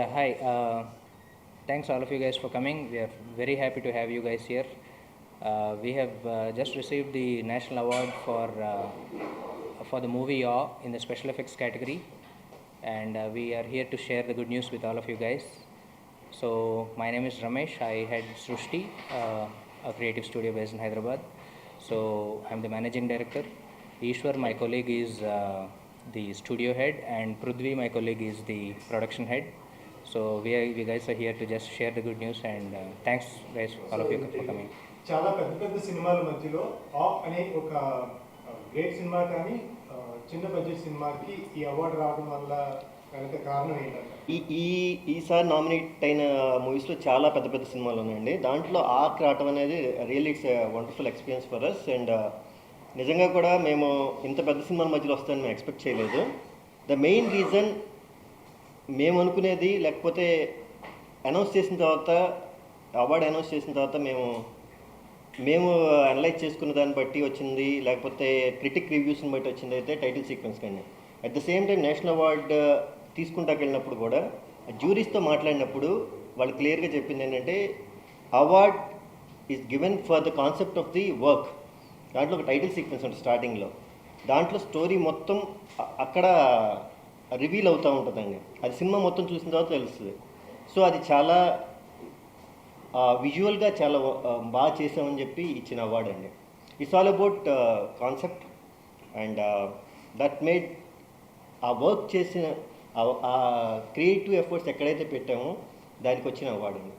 Yeah, hi. Thanks all of you guys for coming. We are very happy to have you guys here. We have just received the national award for the movie Yaw in the special effects category, and we are here to share the good news with all of you guys. So my name is Ramesh. I head Srushti, a creative studio based in Hyderabad. So I'm the managing director. Ishwar, my colleague, is the studio head, and Prudvi, my colleague, is the production head. So we guys are here to just share the good news, and thanks guys all of you for coming. చాలా పెద్ద పెద్ద సినిమాల మధ్యలో of అనే ఒక great cinema కానీ చిన్న budget సినిమాకి ఈ అవార్డు రావడం వల్ల కనుక కారణం ఏంటంటే ఈసారి నామినేట్ అయిన మూవీస్లో చాలా పెద్ద పెద్ద సినిమాలు ఉన్నాయండి. దాంట్లో ఆర్క్ రావటం అనేది really it's wonderful experience for us. And నిజంగా కూడా మేము ఇంత పెద్ద సినిమాల మధ్యలో వస్తాయని మేము ఎక్స్పెక్ట్ చేయలేదు. ద మెయిన్ రీజన్ మేము అనుకునేది, లేకపోతే అనౌన్స్ చేసిన తర్వాత, అవార్డు అనౌన్స్ చేసిన తర్వాత మేము అనలైజ్ చేసుకున్న దాన్ని బట్టి వచ్చింది, లేకపోతే క్రిటిక్ రివ్యూస్ని బట్టి వచ్చింది అయితే టైటిల్ సీక్వెన్స్ కానీ. At the same time national award తీసుకుంటాకి వెళ్ళినప్పుడు కూడా జ్యూరీస్తో మాట్లాడినప్పుడు వాళ్ళు క్లియర్గా చెప్పింది ఏంటంటే award is given for the concept of the work. దాంట్లో ఒక టైటిల్ సీక్వెన్స్ ఉంటుంది స్టార్టింగ్లో. దాంట్లో స్టోరీ మొత్తం అక్కడ రివీల్ అవుతూ ఉంటుందండి. అది సినిమా మొత్తం చూసిన తర్వాత తెలుస్తుంది. సో అది చాలా విజువల్గా చాలా బాగా చేసామని చెప్పి ఇచ్చిన అవార్డు అండి. It's all about concept and that made ఆ వర్క్ చేసిన ఆ క్రియేటివ్ ఎఫర్ట్స్ ఎక్కడైతే పెట్టామో దానికి వచ్చిన అవార్డు అండి.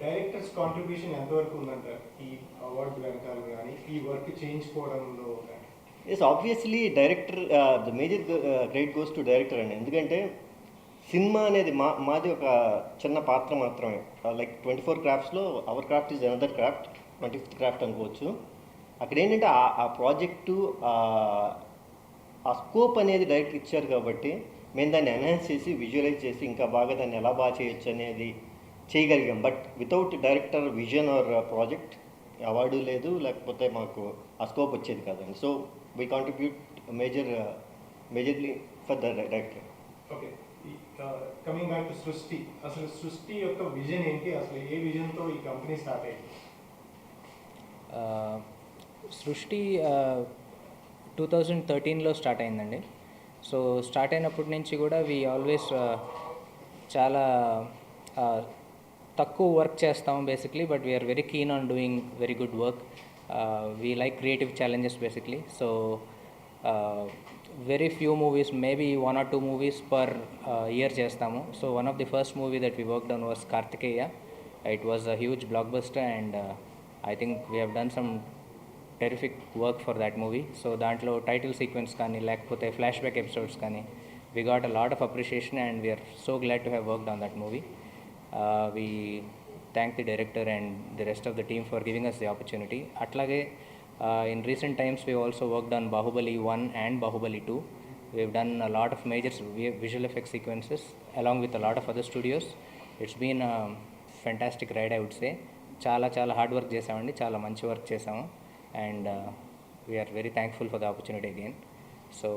డైరెక్టర్స్ కాంట్రిబ్యూషన్ ఎంతవరకు ఉందంటారు ఈ అవార్డు వెనకాల కానీ ఈ వర్క్ చేయించుకోవడంలో? Yes, obviously director, the major credit goes to director అండి. ఎందుకంటే సినిమా అనేది మాది ఒక చిన్న పాత్ర మాత్రమే. లైక్ 24 క్రాఫ్ట్స్లో our craft is another craft, 25th craft అనుకోవచ్చు. అక్కడ ఏంటంటే ఆ ప్రాజెక్టు ఆ స్కోప్ అనేది డైరెక్టర్ ఇచ్చారు కాబట్టి మేము దాన్ని ఎన్హాన్స్ చేసి విజువలైజ్ చేసి ఇంకా బాగా దాన్ని ఎలా బాగా చేయొచ్చు అనేది చేయగలిగాం. But without director vision or project award లేదు, లేకపోతే మాకు ఆ స్కోప్ వచ్చేది కాదండి. So we contribute majorly for the director. Okay, coming back to Srishti, అసలు సృష్టి యొక్క విజన్ ఏంటి? అసలు ఏ విజన్తో ఈ కంపెనీ స్టార్ట్ అయింది? సృష్టి 2013లో స్టార్ట్ అయిందండి. సో స్టార్ట్ అయినప్పటి నుంచి కూడా వీ ఆల్వేస్ చాలా తక్కువ వర్క్ చేస్తాం basically, but we are very keen on doing very good work. We like creative challenges basically. So very few movies, maybe 1 or 2 movies per year చేస్తాము. So one of the first movie that we worked on was Kartikeya. It was a huge blockbuster and I think we have done some terrific work for that movie. So దాంట్లో title sequence కానీ లేకపోతే flashback episodes కానీ we got a lot of appreciation and we are so glad to have worked on that movie. We thank the director and the rest of the team for giving us the opportunity. అట్లాగే in recent times we also worked on Bahubali 1 and Bahubali 2. We have done a lot of major visual effects sequences along with a lot of other studios. It's been a fantastic ride, I would say. చాలా hard work చేసామండి, చాలా మంచి work చేసాము and we are very thankful for the opportunity again. So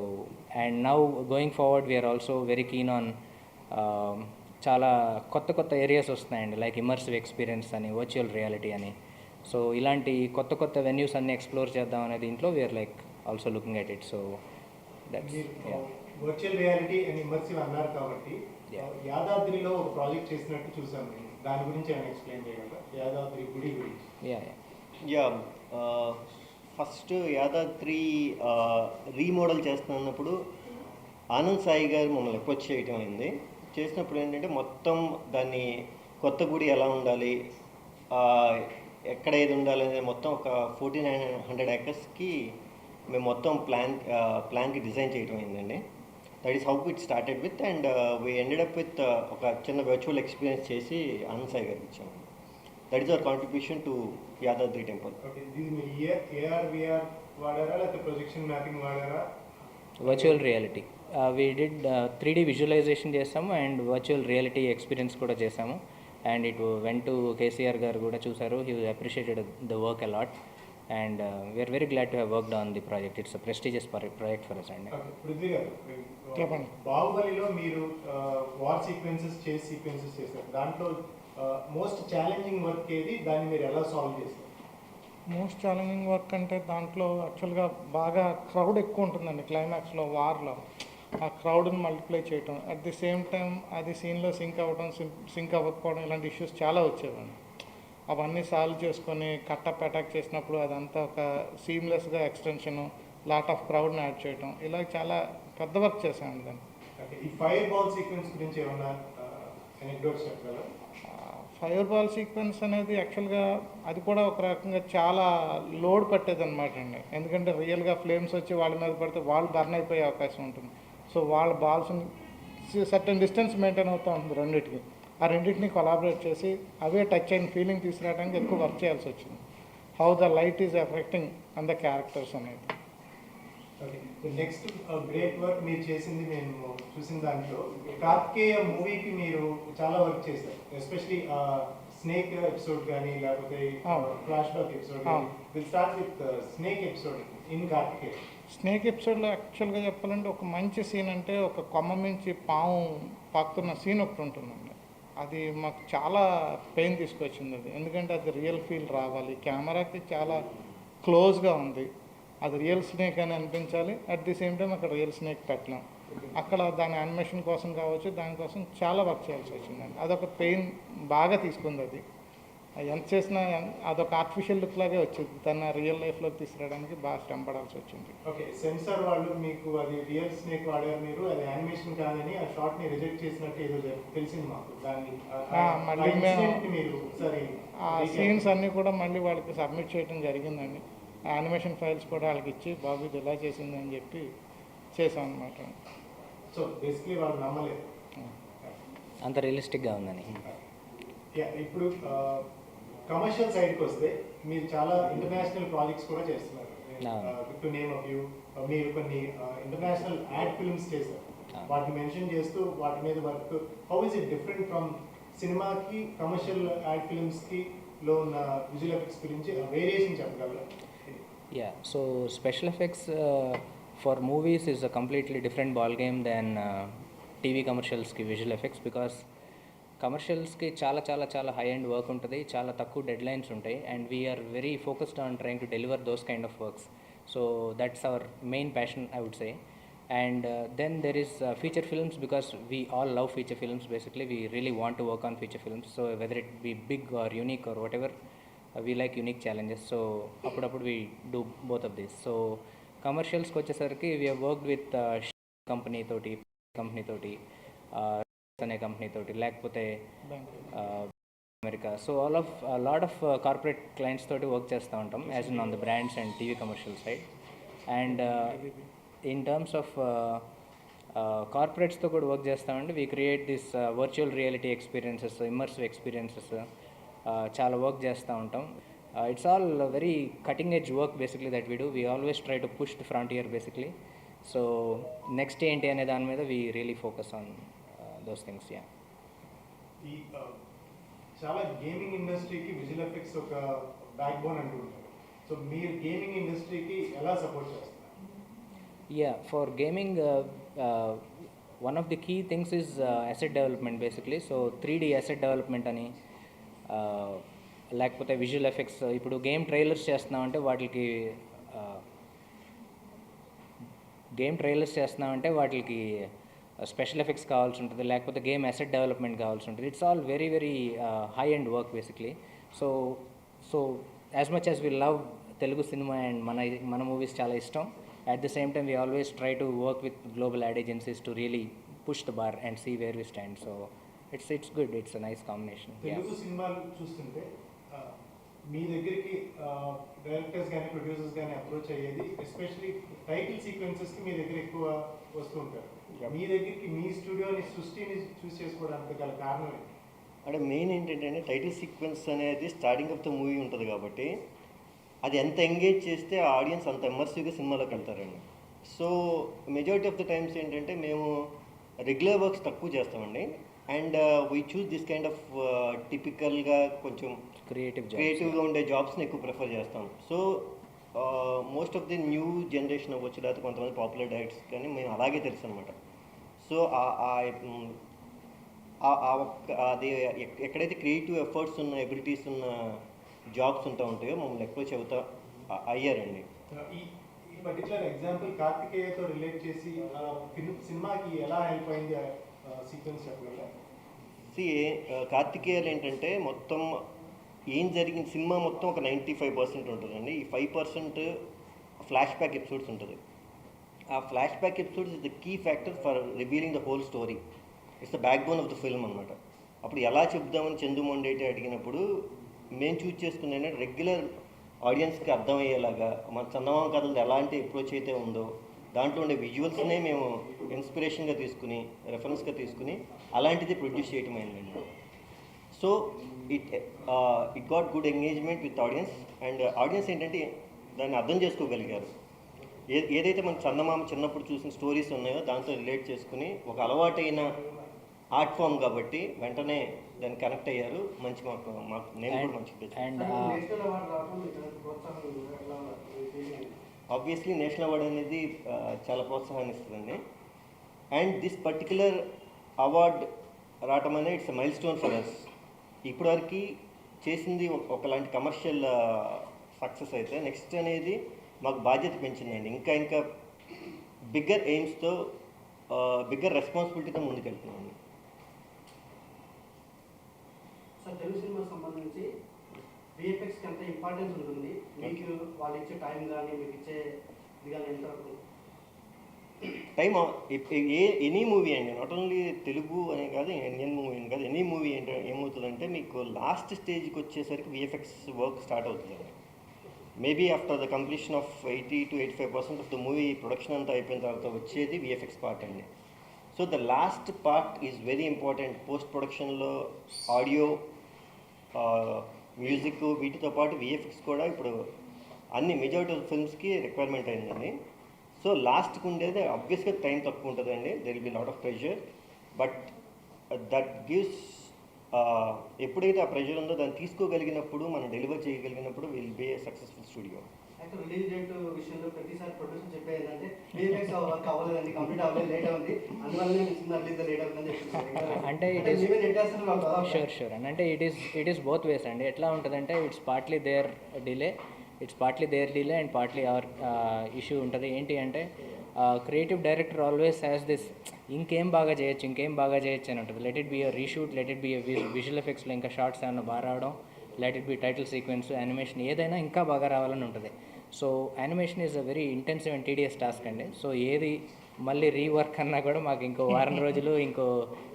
and now going forward we are also very keen on చాలా కొత్త areas వస్తున్నాయండి, like immersive experience అని, virtual reality అని. సో ఇలాంటి కొత్త వెన్యూస్ అన్ని ఎక్స్ప్లోర్ చేద్దాం అనే దీంట్లో we are like also looking at it. So that's virtual reality and immersive అన్నారు కాబట్టి యాదాద్రిలో ఒక ప్రాజెక్ట్ చేసినట్టు చూసాం నేను. దాని గురించి ఏమైనా ఎక్స్ప్లెయిన్ చేయగలరా? యాదాద్రి గుడి గురించి. యా ఫస్ట్ యాదాద్రి రీమోడల్ చేస్తున్నప్పుడు ఆనంద్ సాయి గారు మమ్మల్ని అప్రోచ్ చేయటం అయింది. చేసినప్పుడు ఏంటంటే మొత్తం దాన్ని కొత్త గుడి ఎలా ఉండాలి, ఎక్కడ ఏది ఉండాలి అనేది మొత్తం ఒక 1400 acresకి మేము మొత్తం ప్లాన్కి డిజైన్ చేయడం అయిందండి. That is how it started with and we ended up with ఒక చిన్న వర్చువల్ ఎక్స్పీరియన్స్ చేసి ఆనంద్ సాయి గారికి ఇచ్చాము. That is our contribution to Yadadri temple. Virtual reality we did 3D visualisation చేసాము అండ్ వర్చువల్ రియాలిటీ ఎక్స్పీరియన్స్ కూడా చేసాము. And it went to KCR గారు కూడా చూసారు. He appreciated the work a lot. and we are very glad to have worked on the project. It's a prestigious project for us. And okay, Prithvi గారు, చెప్పండి. బాహుబలిలో మీరు war sequences చేశారు. దాంట్లో most challenging work ఏది, దాన్ని మీరు ఎలా సాల్వ్ చేశారు? మోస్ట్ ఛాలెంజింగ్ వర్క్ అంటే దాంట్లో యాక్చువల్గా బాగా క్రౌడ్ ఎక్కువ ఉంటుందండి క్లైమాక్స్లో వార్లో. ఆ క్రౌడ్ని మల్టిప్లై చేయటం, అట్ ది సేమ్ టైం అది సీన్లో సింక్ అవ్వడం, సింక్ అవ్వకపోవడం, ఇలాంటి ఇష్యూస్ చాలా వచ్చేవండి. అవన్నీ సాల్వ్ చేసుకొని కట్టప్ అటాక్ చేసినప్పుడు అదంతా ఒక సీమ్లెస్గా ఎక్స్టెన్షను, లాట్ ఆఫ్ క్రౌడ్ని యాడ్ చేయటం, ఇలా చాలా పెద్ద వర్క్ చేశాను దాన్ని. ఓకే, ఈ ఫైర్ బాల్ సీక్వెన్స్ గురించి ఏమన్నా ఎనెక్డోట్స్ చెప్పగలరా? ఫైర్ బాల్ సీక్వెన్స్ అనేది యాక్చువల్గా అది కూడా ఒక రకంగా చాలా లోడ్ పట్టేది అనమాట అండి. ఎందుకంటే రియల్గా ఫ్లేమ్స్ వచ్చి వాళ్ళ మీద పడితే వాళ్ళు బర్న్ అయిపోయే అవకాశం ఉంటుంది. సో వాళ్ళ బాల్స్ని సర్టెన్ డిస్టెన్స్ మెయింటైన్ అవుతూ ఉంటుంది రెండింటికి. ఆ రెండింటిని కొలాబరేట్ చేసి అవే టచ్ అయిన ఫీలింగ్ తీసుకురావడానికి ఎక్కువ వర్క్ చేయాల్సి వచ్చింది. How the light is effecting on the characters అనేది. ఓకే, నెక్స్ట్ గ్రేట్ వర్క్ మీరు చేసింది నేను చూసిన దాంట్లో కార్తికేయ మూవీకి మీరు చాలా వర్క్ చేశారు. ఎస్పెషలీ స్నేక్ ఎపిసోడ్ కానీ లేకపోతే ఫ్లాష్ బ్యాక్ ఎపిసోడ్ కానీ. Will start with snake episode in Karthikeya. Snake ఎపిసోడ్లో యాక్చువల్గా చెప్పాలంటే ఒక మంచి సీన్ అంటే ఒక కొమ్మ నుంచి పాము పాకుతున్న సీన్ ఒకటి ఉంటుందండి. అది మాకు చాలా పెయిన్ తీసుకొచ్చింది అది. ఎందుకంటే అది రియల్ ఫీల్ రావాలి, కెమెరాకి చాలా క్లోజ్గా ఉంది, అది రియల్ స్నేక్ అని అనిపించాలి. అట్ ది సేమ్ టైం అక్కడ రియల్ స్నేక్ పెట్టలేం. అక్కడ దాని యానిమేషన్ కోసం కావచ్చు, దానికోసం చాలా వర్క్ చేయాల్సి వచ్చిందండి. అదొక పెయిన్ బాగా తీసుకుంది అది. ఎంత చేసినా అదొక ఆర్టిఫిషియల్ లుక్ లాగే వచ్చింది. దాన్ని రియల్ లైఫ్లోకి తీసుకురావడానికి బాగా శ్రమ పడాల్సి వచ్చింది. ఓకే, సెన్సార్ వాళ్ళు మీకు అది రియల్ స్నేక్ వాడారు, మీరు అది యానిమేషన్ కాదని ఆ షాట్ ని రిజెక్ట్ చేసినట్టు ఏదో తెలిసింది మాకు. దాన్ని మళ్ళీ మీరు ఒకసారి ఆ సీన్స్ అన్నీ కూడా మళ్ళీ వాళ్ళకి సబ్మిట్ చేయడం జరిగిందండి. యానిమేషన్ ఫైల్స్ కూడా వాళ్ళకి ఇచ్చి బాబు ఇది ఇలా చేసింది అని చెప్పి చేసాం అనమాట. సో బేసిక్లీ వాళ్ళు నమ్మలేదు అంత రియలిస్టిక్గా ఉందని. ఇప్పుడు కమర్షియల్ సైడ్కి వస్తే మీరు చాలా ఇంటర్నేషనల్ ప్రాజెక్ట్స్ కూడా చేస్తున్నారు. టు నేమ్ ఆఫ్ యూ, మీరు కొన్ని ఇంటర్నేషనల్ యాడ్ ఫిల్మ్స్ చేశారు. వాటిని మెన్షన్ చేస్తూ వాటి మీద work. How is it different from సినిమాకి కమర్షియల్ యాడ్ ఫిల్మ్స్కి లో ఉన్న విజువల్ ఎఫెక్ట్స్ గురించి వేరియేషన్ చెప్పగలరా? Yeah, so special effects for movies is a completely different ball game than TV commercials ki visual effects, because commercials ki చాలా చాలా చాలా high end work ఉంటుంది, చాలా తక్కువ డెడ్ లైన్స్ ఉంటాయి, and we are very focused on trying to deliver those kind of works. So that's our main passion, I would say. And then there is feature films, because we all love feature films. Basically we really want to work on feature films, so whether it be big or unique or whatever, we like unique challenges. So అప్పుడప్పుడు we do both of these. So కమర్షియల్స్కి వచ్చేసరికి we have worked with company తోటి అనే company తోటి, లేకపోతే America. So lot of corporate clients తోటి work చేస్తూ ఉంటాం, as in on the brands and TV commercial side. And in terms of కార్పొరేట్స్తో కూడా వర్క్ చేస్తామండి. We create this virtual reality experiences, immersive experiences, చాలా వర్క్ చేస్తూ ఉంటాం. It's all very cutting edge work basically that we do. We always try to push the frontier basically. So next ఏంటి అనే దాని మీద we really focus on those things. Yeah, ఈ చాలా gaming ఇండస్ట్రీకి విజువల్ ఎఫెక్ట్స్ ఒక బ్యాక్ బోన్ అంటూ ఉంటారు. సో మీరు గేమింగ్ ఇండస్ట్రీకి ఎలా సపోర్ట్ చేస్తారు? Yeah, for gaming, one of the key things is asset development basically. So 3D asset development అని, లేకపోతే విజువల్ ఎఫెక్ట్స్. ఇప్పుడు గేమ్ ట్రైలర్స్ చేస్తున్నామంటే వాటికి స్పెషల్ ఎఫెక్ట్స్ కావాల్సి ఉంటుంది, లేకపోతే గేమ్ అసెట్ డెవలప్మెంట్ కావాల్సి ఉంటుంది. It's all very very high and work basically. So as much as we love Telugu cinema and మన మూవీస్ చాలా ఇష్టం, at the same time we always try to work with global ad agencies to really push the bar and see where we stand. So it's good, it's a nice combination. Telugu సినిమాలు చూస్తుంటే మీ దగ్గరికి directors కానీ producers కానీ approach అయ్యేది especially title సీక్వెన్సెస్కి మీ దగ్గర ఎక్కువ వస్తూ ఉంటారు. మీ దగ్గరికి మీ స్టూడియోని సృష్టిని చూస్ చేసుకోవడానికి గల కారణం ఏంటి? అంటే మెయిన్ ఏంటంటే టైటిల్ సీక్వెన్స్ అనేది స్టార్టింగ్ ఆఫ్ ద మూవీ ఉంటుంది కాబట్టి అది ఎంత ఎంగేజ్ చేస్తే ఆ ఆడియన్స్ అంత ఎమర్సివ్గా సినిమాలోకి వెళ్తారండి. So majority of the times ఏంటంటే మేము రెగ్యులర్ వర్క్స్ తక్కువ చేస్తామండి, and we choose this kind of టిపికల్గా కొంచెం క్రియేటివ్గా ఉండే జాబ్స్ని ఎక్కువ ప్రిఫర్ చేస్తాం. So most of the new generation అవ్వచ్చు, లేకపోతే కొంతమంది పాపులర్ డైరెక్టర్స్ కానీ మేము అలాగే తెలుసు అనమాట. సో అది ఎక్కడైతే క్రియేటివ్ ఎఫర్ట్స్ ఉన్న, ఎబిలిటీస్ ఉన్న జాబ్స్ ఉంటాయో మమ్మల్ని అప్రోచ్ అయ్యారండి. ఈ ఈ పర్టికులర్ ఎగ్జాంపుల్ కార్తికేయతో రిలేట్ చేసి సినిమాకి ఎలా హెల్ప్ అయింది సీక్వెన్స్ చెప్పగలరా? కార్తికేయలు ఏంటంటే మొత్తం ఏం జరిగింది, సినిమా మొత్తం ఒక 95% ఉంటుందండి. ఈ 5% ఫ్లాష్ బ్యాక్ ఎపిసోడ్స్ ఉంటుంది. ఆ flashback episodes is the key factor for revealing the whole story. It's the backbone of the film అనమాట. అప్పుడు ఎలా చెప్దామని చందు మొండేటి అడిగినప్పుడు మేము చూస్ చేసుకున్న ఏంటంటే రెగ్యులర్ ఆడియన్స్కి అర్థమయ్యేలాగా మన చందమామ కథలు ఎలాంటి అప్రోచ్ అయితే ఉందో దాంట్లో ఉండే విజువల్స్నే మేము ఇన్స్పిరేషన్గా తీసుకుని, రెఫరెన్స్గా తీసుకుని అలాంటిది ప్రొడ్యూస్ చేయటం అయిందండి. So it got good engagement with audience, and audience ఏంటంటే దాన్ని అర్థం చేసుకోగలిగారు. ఏదైతే మన చందమామ చిన్నప్పుడు చూసిన స్టోరీస్ ఉన్నాయో దాంతో రిలేట్ చేసుకుని ఒక అలవాటైన ఆర్ట్ ఫామ్ కాబట్టి వెంటనే దాన్ని కనెక్ట్ అయ్యారు. మంచి మాకు నేను కూడా మంచి అండ్ ఆబ్వియస్లీ నేషనల్ అవార్డ్ అనేది చాలా ప్రోత్సాహాన్ని ఇస్తుందండి. అండ్ దిస్ పర్టికులర్ అవార్డ్ రావటం అనేది it's milestone for us. ఇప్పటివరకు చేసింది ఒకలాంటి కమర్షియల్ సక్సెస్ అయితే నెక్స్ట్ అనేది మాకు బాధ్యత పెంచిందండి. ఇంకా ఇంకా బిగ్గర్ ఎయిమ్స్తో, బిగ్గర్ రెస్పాన్సిబిలిటీతో ముందుకెళ్తున్నామండి. సార్, తెలుగు సినిమాకి సంబంధించి విఎఫ్ఎక్స్కి ఎంత ఇంపార్టెన్స్ ఉంటుంది? మీకు వాళ్ళు ఇచ్చే టైం కానీ మీకు ఇచ్చే ఇది కానీ ఎంతవరకు? టైమ్ ఎనీ మూవీ అండి, నాట్ ఓన్లీ తెలుగు అనే కాదు, ఇండియన్ మూవీ అని కాదు, ఎనీ మూవీ ఏమవుతుందంటే మీకు లాస్ట్ స్టేజ్కి వచ్చేసరికి విఎఫ్ఎక్స్ వర్క్ స్టార్ట్ అవుతుందండి. Maybe after the completion of 80 to 85% of the movie production అంతా అయిపోయిన తర్వాత వచ్చేది విఎఫ్ఎక్స్ పార్ట్ అండి. So the last part is very important. Post ప్రొడక్షన్లో ఆడియో, మ్యూజిక్ వీటితో పాటు విఎఫ్ఎక్స్ కూడా ఇప్పుడు అన్ని మెజారిటీ ఆఫ్ ఫిల్మ్స్కి రిక్వైర్మెంట్ అయిందండి. సో లాస్ట్కి ఉండేది ఆబ్వియస్గా టైం తక్కువ ఉంటుందండి, there will be lot of pressure, but that gives ఎప్పుడైతే ఆ ప్రెషర్ ఉందో దాన్ని తీసుకోగలిగినప్పుడు, మనం డెలివర్ చేయగలిగినప్పుడు will be a successful studio. అయితే రిలీజ్ డేట్ విషయంలో ప్రతిసారి ప్రొడ్యూసర్ చెప్పేది ఏంటంటే విఎఫ్ఎక్స్ వర్క్ అవ్వలేదండి, కంప్లీట్ అవ్వలేదు, లేట్ అవుతుంది, అందువల్లనే మీ సినిమా రిలీజ్ లేట్ అవుతుందని చెప్తున్నారు. అంటే షూర్ అండ్ అంటే ఇట్ ఈస్ బోత్ వేస్ అండి. ఎట్లా ఉంటుందంటే it's partly their delay and partly our issue ఉంటుంది. ఏంటి అంటే creative director always has this ఇంకేం బాగా చేయొచ్చు అని ఉంటుంది. Let it be a reshoot, let it be a visual ఎఫెక్ట్స్లో ఇంకా షార్ట్స్ ఏమైనా బాగా రావడం, let it B title sequence, animation ఏదైనా ఇంకా బాగా రావాలని ఉంటుంది. So animation is a very intensive and tedious task అండి. సో ఏది మళ్ళీ రీవర్క్ అన్నా కూడా మాకు ఇంకో వారం రోజులు, ఇంకో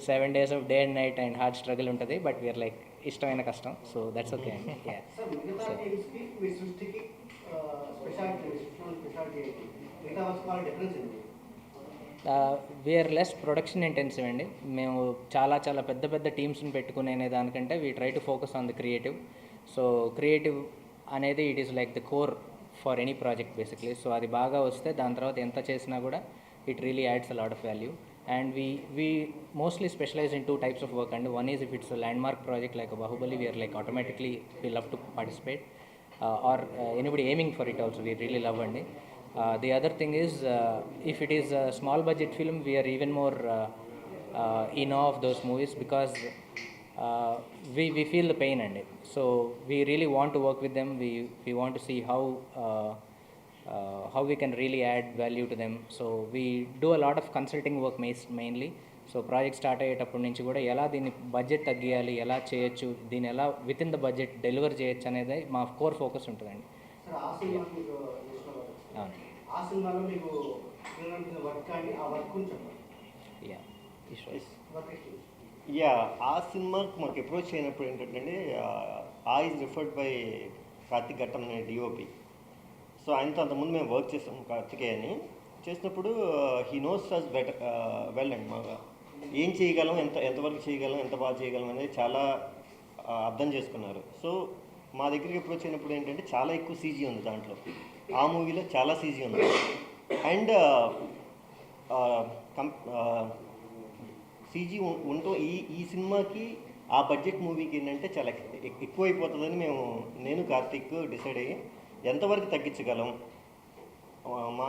7 days of day and night and hard struggle ఉంటుంది. బట్ వీఆర్ లైక్ ఇష్టమైన కష్టం. సో దట్స్ ఓకే అండి. సార్, మిగతా టీమ్స్కి మీ సృష్టికి స్పెషాలిటీ ఏంటి? మిగతా వర్క్స్ వాళ్ళ డిఫరెన్స్ ఏంటి? వీఆర్ లెస్ ప్రొడక్షన్ ఇంటెన్సివ్ అండి. మేము చాలా పెద్ద టీమ్స్ని పెట్టుకునే దానికంటే we try to focus on the creative. So creative అనేది it is like the core for any project basically. So అది బాగా వస్తే దాని తర్వాత ఎంత చేసినా కూడా it really adds a lot of value. And we mostly specialize in 2 types of work, and one is if it's a landmark project like a Bahubali, we are like automatically we love to participate, or anybody aiming for it also we really love. And the other thing is if it is a small budget film, we are even more in awe of those movies because we feel the pain, and so we really want to work with them. We want to see how we can really add value to them. So we do a lot of consulting work mainly. So project start అయ్యేటప్పటి నుంచి కూడా ఎలా దీన్ని budget తగ్గియాలి, ఎలా చేయొచ్చు, దీన్ని ఎలా with in the budget deliver చేయొచ్చు అనేది మా కోర్ ఫోకస్ ఉంటుందండి. సార్, ఆ సినిమాలో మీకు వర్క్ కానీ ఆ వర్క్ చెప్పండి. ఆ సినిమాకి మాకు అప్రోచ్ అయినప్పుడు ఏంటంటే ఈజ్ రిఫర్డ్ బై కార్తిక్ ఘట్టం అనే డిఓపి. సో ఆయనతో అంతకుముందు మేము వర్క్ చేస్తాం కార్తికేయని. చేసినప్పుడు he knows us better well and బాగా ఏం చేయగలం, ఎంతవరకు చేయగలం, ఎంత బాగా చేయగలం అనేది చాలా అర్థం చేసుకున్నారు. సో మా దగ్గరికి అప్రోచ్ అయినప్పుడు ఏంటంటే చాలా ఎక్కువ సీజీ ఉంది దాంట్లో. ఆ మూవీలో చాలా సీజీ ఉంది. అండ్ సీజీ ఉంటూ ఈ సినిమాకి ఆ బడ్జెట్ మూవీకి ఏంటంటే చాలా ఎక్కువైపోతుందని నేను కార్తిక్ డిసైడ్ అయ్యి ఎంతవరకు తగ్గించగలం, మా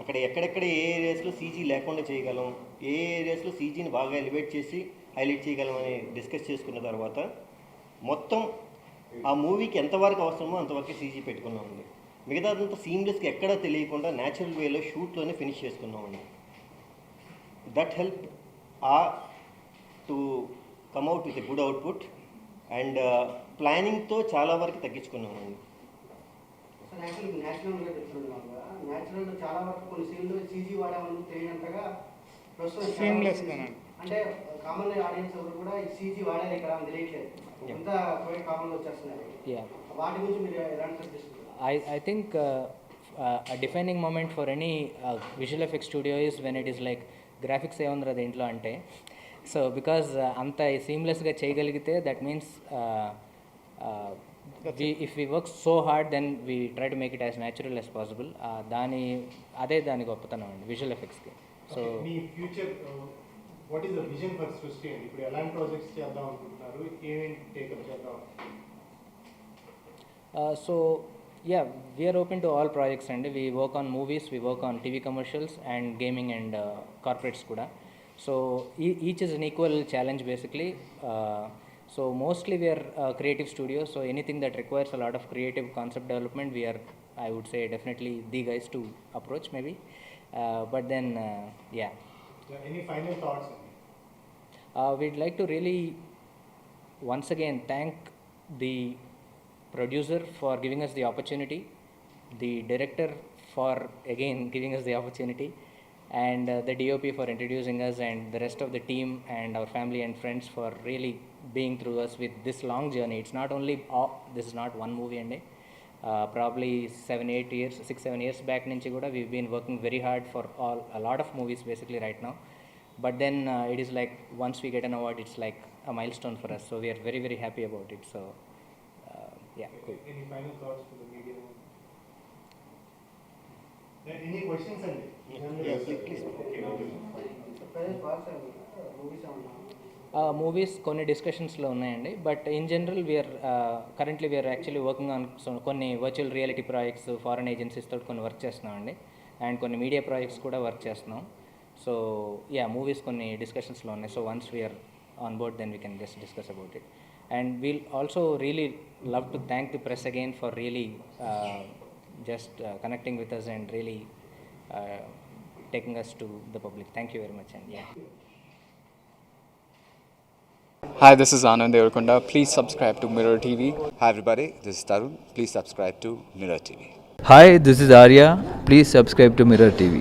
అక్కడ ఎక్కడెక్కడ ఏ ఏరియాస్లో సీజీ లేకుండా చేయగలం, ఏ ఏరియాస్లో సీజీని బాగా ఎలివేట్ చేసి హైలైట్ చేయగలం అని డిస్కస్ చేసుకున్న తర్వాత మొత్తం ఆ మూవీకి ఎంతవరకు అవసరమో అంతవరకు సీజీ పెట్టుకున్నామండి. మిగతాదంతా సీమ్లెస్గా ఎక్కడా తెలియకుండా న్యాచురల్ వేలో షూట్లోనే ఫినిష్ చేసుకున్నామండి. That help to come out with a good output and ప్లానింగ్తో చాలా వరకు తగ్గించుకున్నామండి. సార్ యాక్చువల్లీ న్యాచురల్గా చెప్తున్నాను కదా, న్యాచురల్ చాలా వరకు కొన్ని సీన్లు సీజీ వాడామని తెలియనంతగా ప్రస్తుతం Seamless గానే. అంటే కామన్ ఆడియన్స్ ఎవరు కూడా సీజీ వాడారు ఇక్కడ అని తెలియట్లేదు, అంతా పోయి కామన్గా వచ్చేస్తున్నారు. Yeah. వాటి గురించి మీరు ఎలాంటి suggestion? I think a defining moment for any visual effects studio is when it is like graphics ఏముందిరా దీంట్లో అంటే, సో బికాజ్ అంత సీమ్లెస్గా చేయగలిగితే that means if we work so hard then we try to make it as natural as possible. దాని గొప్పతనం అండి visual ఎఫెక్ట్స్కి. సో మీ future what is the vision for Srishti అండి? ఇప్పుడు ఎలాంటి ప్రాజెక్ట్స్ చేద్దాం అనుకుంటున్నారు, ఏమేమి టేకప్ చేద్దాం? So yeah, we are open to all projects and we work on movies, we work on TV commercials and gaming and corporates kuda. So each is an equal challenge basically. So mostly we are a creative studio, so anything that requires a lot of creative concept development, we are, I would say, definitely the guys to approach maybe. But then yeah, Any final thoughts అండి? we'd like to really once again thank the producer for giving us the opportunity, the director for again giving us the opportunity, and the DOP for introducing us, and the rest of the team and our family and friends for really being through us with this long journey. It's not only this is not one movie and probably 6-7 years back nunchi kuda we've been working very hard for a lot of movies basically right now. But then it is like once we get an award, it's like a milestone for us, so we are very very happy about it. So yeah, cool. Any final thoughts to the media? Any questions అండి? Yes, please. Present parts movies ఏమన్నా? Movies కొన్ని డిస్కషన్స్లో ఉన్నాయండి, but in general we're currently we're actually working on కొన్ని virtual reality projects foreign agencies తోటి కొన్ని work చేస్తున్నామండి, and కొన్ని మీడియా ప్రాజెక్ట్స్ కూడా వర్క్ చేస్తున్నాం. సో యా, మూవీస్ కొన్ని డిస్కషన్స్లో ఉన్నాయి. So once we're on board then we can just discuss about it. And we'll also really love to thank the press again for really just connecting with us and really taking us to the public. Thank you very much. And yeah. Hi, this is Anand Devarakonda. Please subscribe to Mirror TV. Hi everybody, this is Tarun. Please subscribe to Mirror TV. Hi, this is Arya. Please subscribe to Mirror TV.